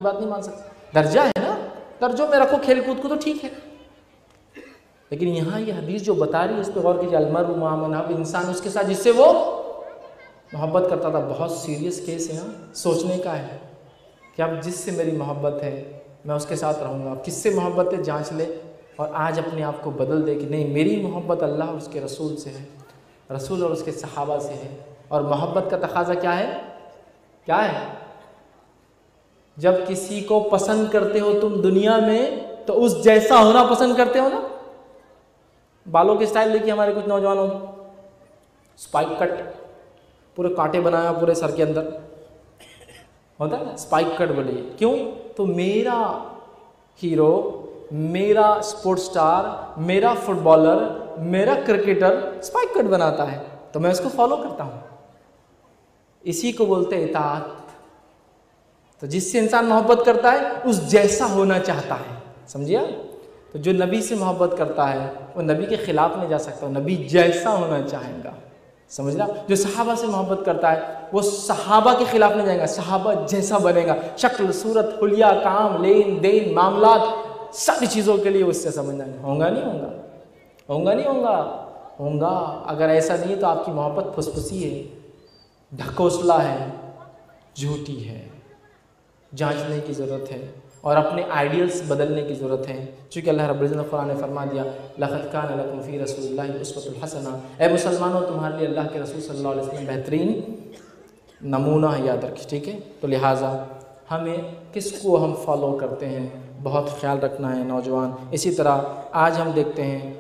بات نہیں مان سکتے. درجہ ہے نا, درجوں میں رکھو کھیل کود کو تو ٹھیک ہے, لیکن یہاں یہ حدیث جو بتا رہی ہے اس پہ غور کیجیے. المرء مع من احب, انسان اس کے ساتھ جس سے وہ محبت کرتا تھا. بہت سیریس کیس ہے, سوچنے کا ہے کہ اب جس سے میری محبت ہے میں اس کے ساتھ رہوں گا. اب کس سے محبت ہے جانچ لے, اور آج اپنے آپ کو بدل دے کہ نہیں, میری محبت اللہ اور اس کے رسول سے ہے, رسول اور اس کے صحابہ سے ہے. اور محبت کا تقاضا کیا ہے, کیا ہے؟ جب کسی کو پسند کرتے ہو تم دنیا میں تو اس جیسا ہونا پسند کرتے ہو نا. بالوں کے سٹائل دیکھیے ہمارے کچھ نوجوانوں کی, اسپائک کٹ, پورے کانٹے بنایا پورے سر کے اندر, ہوتا ہے نا اسپائک کٹ بولیے. کیوں؟ تو میرا ہیرو, میرا اسپورٹ سٹار, میرا فٹ بالر, میرا کرکٹر اسپائک کٹ بناتا ہے تو میں اس کو فالو کرتا ہوں. اسی کو بولتے ہیں اطاعت. تو جس سے انسان محبت کرتا ہے اس جیسا ہونا چاہتا ہے, سمجھیا؟ تو جو نبی سے محبت کرتا ہے وہ نبی کے خلاف نہیں جا سکتا, وہ نبی جیسا ہونا چاہے گا, سمجھ رہا؟ جو صحابہ سے محبت کرتا ہے وہ صحابہ کے خلاف نہیں جائے گا, صحابہ جیسا بنے گا. شکل, صورت, حلیہ, کام, لین دین, معاملات, ساری چیزوں کے لیے اس سے سمجھنا ہے. ہوگا نہیں ہوگا, ہوگا نہیں ہوگا, ہوگا. اگر ایسا نہیں ہے تو آپ کی محبت پھسپھسی ہے, ڈھکوسلا ہے, جھوٹی ہے. جانچنے کی ضرورت ہے اور اپنے آئیڈیلز بدلنے کی ضرورت ہے. چونکہ اللہ رب العزت نے قرآن نے فرما دیا لقد کان لکم فی رسول اللہ اسوۃ الحسنہ, اے مسلمانوں تمہارے لیے اللہ کے رسول صلی اللہ علیہ وسلم بہترین نمونہ ہے, یاد رکھیں, ٹھیک ہے؟ تو لہٰذا ہمیں کس کو ہم فالو کرتے ہیں بہت خیال رکھنا ہے نوجوان. اسی طرح آج ہم دیکھتے ہیں